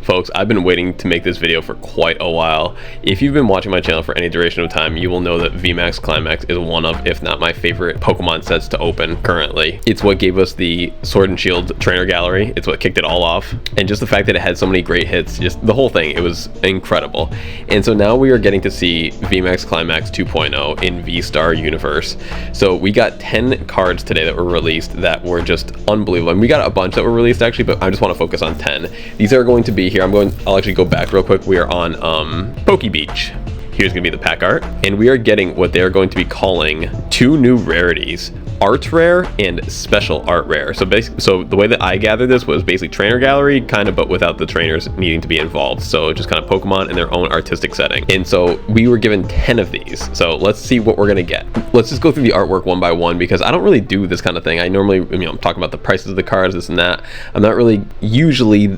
Folks, I've been waiting to make this video for quite a while. If you've been watching my channel for any duration of time, you will know that VMAX Climax is one of, if not my favorite Pokemon sets to open currently. It's what gave us the Sword and Shield trainer gallery. It's what kicked it all off. And just the fact that it had so many great hits, just the whole thing, it was incredible. And so now we are getting to see VMAX Climax 2.0 in VStar universe. So we got 10 cards today that were released that were just unbelievable. And we got a bunch that were released actually, but I just want to focus on 10. These are going to be here. I'll actually go back real quick. We are on Poke Beach. Here's gonna be the pack art, and we are getting what they're going to be calling 2 new rarities: art rare and special art rare. So the way that I gathered this was basically trainer gallery kind of, but without the trainers needing to be involved. So just kind of Pokemon in their own artistic setting. And so we were given 10 of these. So let's see what we're gonna get. Let's just go through the artwork one by one, because I don't really do this kind of thing. I normally, I'm talking about the prices of the cards, this and that. I'm not really usually,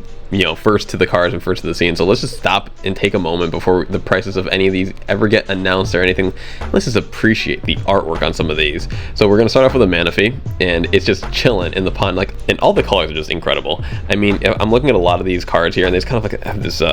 first to the cards and first to the scene. So let's just stop and take a moment before the prices of any of these ever get announced or anything. Let's just appreciate the artwork on some of these. So we're gonna start off with a Manaphy, and it's just chilling in the pond, and all the colors are just incredible. I mean, I'm looking at a lot of these cards here, and there's kind of have this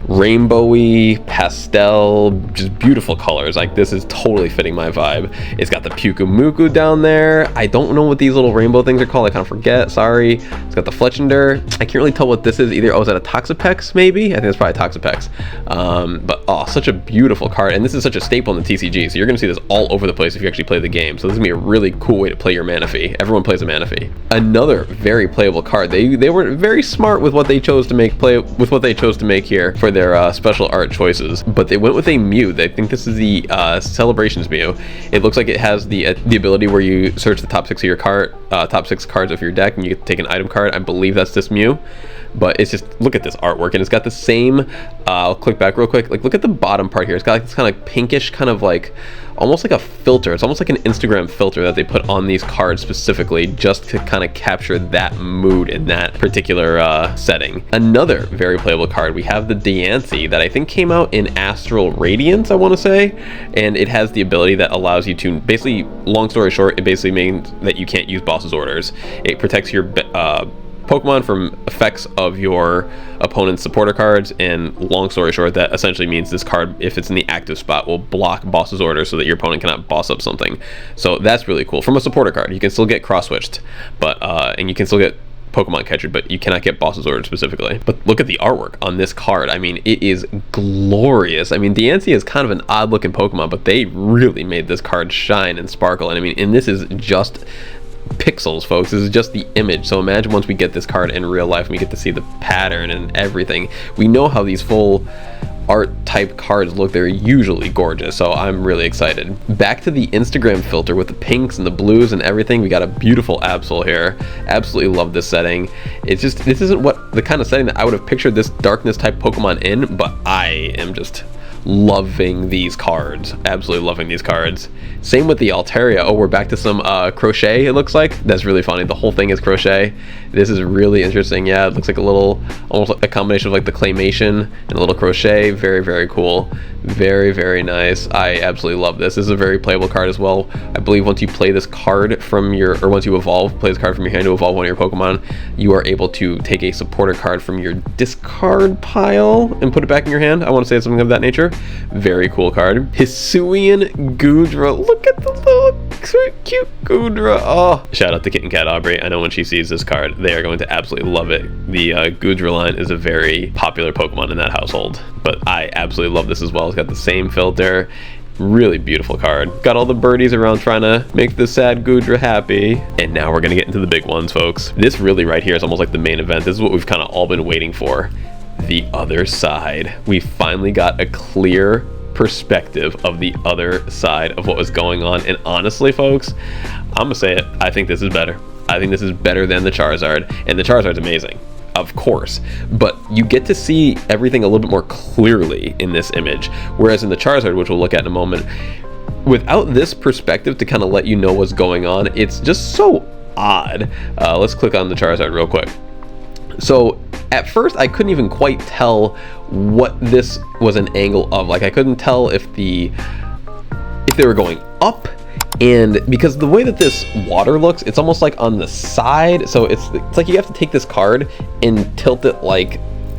rainbowy pastel, just beautiful colors. This is totally fitting my vibe. It's got the Pyukumuku down there. I don't know what these little rainbow things are called. I kind of forget, sorry. It's got the Fletchinder. I can't really tell what this is either. Oh, is that a Toxapex maybe? I think it's probably Toxapex. But oh, such a beautiful card, and this is such a staple in the TCG, so you're gonna see this all over the place if you actually play the game. So this is gonna be a really cool way to play your Manaphy. Everyone plays a Manaphy. Another very playable card. They were very smart with what they chose to make here for their special art choices, but they went with a Mew. I think this is the Celebrations Mew. It looks like it has the ability where you search the top 6 of your top 6 cards of your deck, and you take an item card. I believe that's this Mew. But it's just, look at this artwork, and it's got the same, I'll click back real quick, look at the bottom part here. It's got this kind of pinkish, kind of almost like a filter. It's almost like an Instagram filter that they put on these cards specifically just to kind of capture that mood in that particular setting. Another very playable card, we have the Diancie that I think came out in Astral Radiance, I want to say, and it has the ability that allows you to, basically, long story short, it basically means that you can't use boss's orders. It protects your Pokemon from effects of your opponent's supporter cards, and long story short, that essentially means this card, if it's in the active spot, will block boss's orders so that your opponent cannot boss up something. So that's really cool. From a supporter card, you can still get cross-switched, but and you can still get Pokemon catcher, but you cannot get boss's orders specifically. But look at the artwork on this card. I mean, it is glorious. I mean, Diancie is kind of an odd looking Pokemon, but they really made this card shine and sparkle. And I mean, and this is just pixels, folks. This is just the image. So imagine once we get this card in real life and we get to see the pattern and everything. We know how these full art type cards look. They're usually gorgeous, so I'm really excited. Back to the Instagram filter with the pinks and the blues and everything. We got a beautiful Absol here. Absolutely love this setting. It's just, this isn't what the kind of setting that I would have pictured this darkness type Pokemon in, but I am just loving these cards. Absolutely loving these cards. Same with the Altaria. Oh, we're back to some crochet, it looks like. That's really funny. The whole thing is crochet. This is really interesting. Yeah, it looks like a little, almost like a combination of the claymation and a little crochet. Very, very cool. Very, very nice. I absolutely love this. This is a very playable card as well. I believe once you play this card from your, or once you evolve, play this card from your hand to evolve one of your Pokemon, you are able to take a supporter card from your discard pile and put it back in your hand. I want to say something of that nature. Very cool card. Hisuian Goodra. Look at the little cute Goodra. Oh, shout out to KittenCatAubrey. I know when she sees this card, they are going to absolutely love it. The Goodra line is a very popular Pokemon in that household, but I absolutely love this as well. It's got the same filter. Really beautiful card. Got all the birdies around trying to make the sad Goodra happy. And now we're gonna get into the big ones, folks. This really right here is almost like the main event. This is what we've kind of all been waiting for. The other side. We finally got a clear perspective of the other side of what was going on, and honestly, folks, I'm gonna say it, I think this is better. I think this is better than the Charizard, and the Charizard's amazing, of course, but you get to see everything a little bit more clearly in this image, whereas in the Charizard, which we'll look at in a moment, without this perspective to kind of let you know what's going on, it's just so odd. Let's click on the Charizard real quick. So at first I couldn't even quite tell what this was an angle of. I couldn't tell if they were going up, and because the way that this water looks, it's almost like on the side, so it's like you have to take this card and tilt it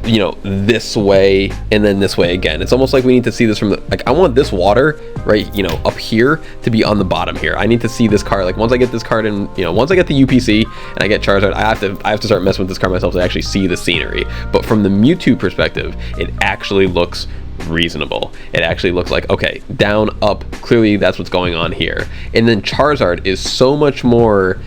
you know, this way and then this way again. It's almost like we need to see this from the, like, I want this water right, you know, up here to be on the bottom here. I need to see this card, like once I get this card in, you know, once I get the UPC and I get Charizard, I have to start messing with this card myself to actually see the scenery. But from the Mewtwo perspective, it actually looks reasonable. It actually looks like, okay, down, up, clearly that's what's going on here. And then Charizard is so much more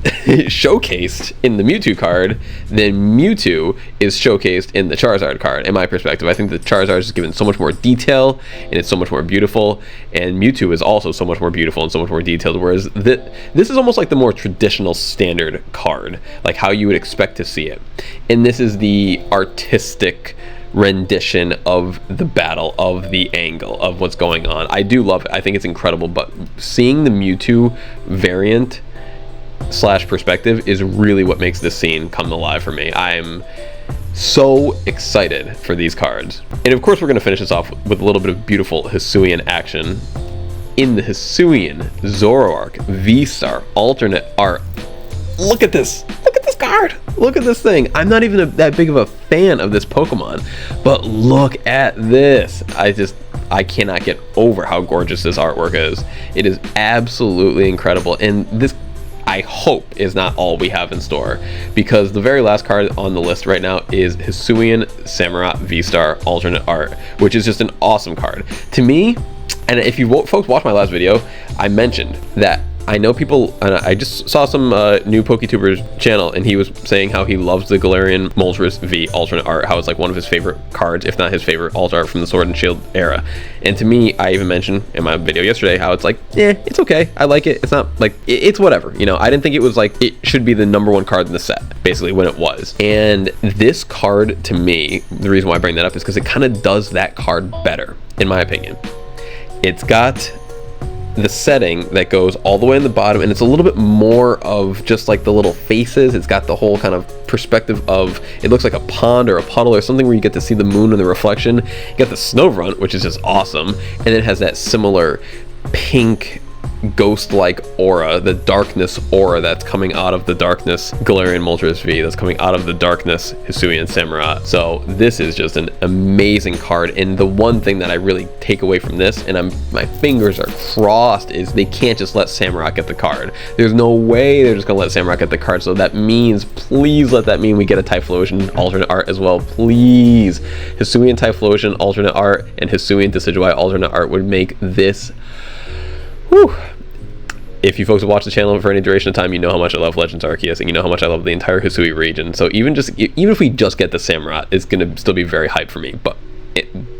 showcased in the Mewtwo card than Mewtwo is showcased in the Charizard card, in my perspective. I think the Charizard is given so much more detail and it's so much more beautiful, and Mewtwo is also so much more beautiful and so much more detailed, whereas this is almost like the more traditional standard card, like how you would expect to see it. And this is the artistic rendition of the battle, of the angle, of what's going on. I do love it. I think it's incredible, but seeing the Mewtwo variant slash perspective is really what makes this scene come alive for me. I'm so excited for these cards. And of course we're going to finish this off with a little bit of beautiful Hisuian action. In the Hisuian Zoroark VStar alternate art. Look at this! Look at this card! Look at this thing! I'm not even that big of a fan of this Pokemon, but look at this! I cannot get over how gorgeous this artwork is. It is absolutely incredible, and this, I hope, is not all we have in store, because the very last card on the list right now is Hisuian Samurott V-Star alternate art, which is just an awesome card. To me, and if you folks watched my last video, I mentioned that I know people, and I just saw some new PokeTuber's channel, and he was saying how he loves the Galarian Moltres V alternate art, how it's like one of his favorite cards, if not his favorite alt art from the Sword and Shield era. And to me, I even mentioned in my video yesterday how it's like, it's okay, I like it. It's not like, it's whatever, you know. I didn't think it was like, it should be the #1 card in the set, basically, when it was. And this card, to me, the reason why I bring that up is because it kind of does that card better, in my opinion. It's got the setting that goes all the way in the bottom, and it's a little bit more of just like the little faces. It's got the whole kind of perspective of, it looks like a pond or a puddle or something where you get to see the moon and the reflection. You got the Snorunt, which is just awesome, and it has that similar pink ghost-like aura, the darkness aura that's coming out of the darkness Galarian Moltres V, that's coming out of the darkness Hisuian Samurott. So this is just an amazing card, and the one thing that I really take away from this, and my fingers are crossed, is they can't just let Samurott get the card. There's no way they're just gonna let Samurott get the card, so that means, please let that mean we get a Typhlosion alternate art as well, please. Hisuian Typhlosion alternate art and Hisuian Decidueye alternate art would make this, whew. If you folks have watched the channel for any duration of time, you know how much I love Legends Arceus, and you know how much I love the entire Hisui region. So even if we just get the Samurott, it's going to still be very hype for me. But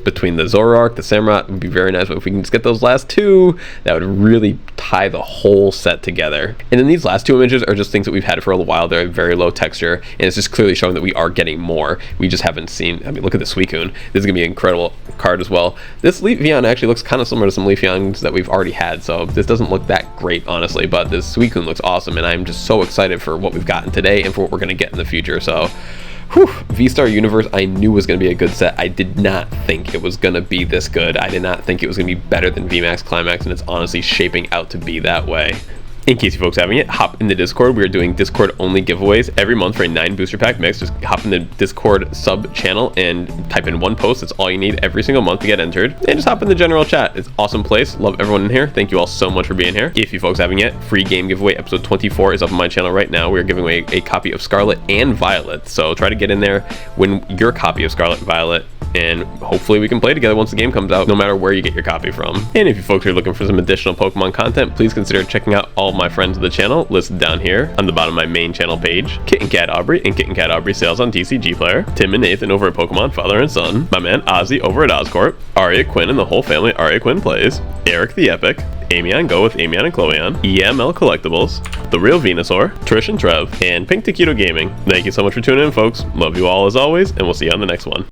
between the Zoroark, the Samurott, would be very nice. But if we can just get those last two, that would really tie the whole set together. And then these last two images are just things that we've had for a while. They're very low texture, and it's just clearly showing that we are getting more. We just haven't seen, I mean, look at the Suicune. This is going to be an incredible card as well. This Leafeon actually looks kind of similar to some Leafeons that we've already had, so this doesn't look that great, honestly, but this Suicune looks awesome, and I'm just so excited for what we've gotten today and for what we're going to get in the future. So V-Star Universe, I knew was going to be a good set. I did not think it was going to be this good. I did not think it was going to be better than VMAX Climax, and it's honestly shaping out to be that way. In case you folks haven't yet, hop in the Discord. We are doing Discord only giveaways every month for a 9 booster pack mix. Just hop in the Discord sub channel and type in one post. That's all you need every single month to get entered. And just hop in the general chat. It's an awesome place. Love everyone in here. Thank you all so much for being here. If you folks haven't yet, free game giveaway episode 24 is up on my channel right now. We are giving away a copy of Scarlet and Violet. So try to get in there, win your copy of Scarlet and Violet, and hopefully we can play together once the game comes out, no matter where you get your copy from. And if you folks are looking for some additional Pokemon content, please consider checking out all my friends of the channel listed down here on the bottom of my main channel page. KittenCatAubrey and KittenCatAubreySales on TCGPlayer, Tim and Nathan over at Pokemon Father and Son, my man Ozzy over at Oscorp, Aria Quinn and the whole family Aria Quinn Plays, Eric the Epic, Amy on Go with Amy and Chloe on, EML Collectibles, The Real Venusaur, Trish and Trev, and Pink Taquito Gaming. Thank you so much for tuning in, folks. Love you all as always, and we'll see you on the next one.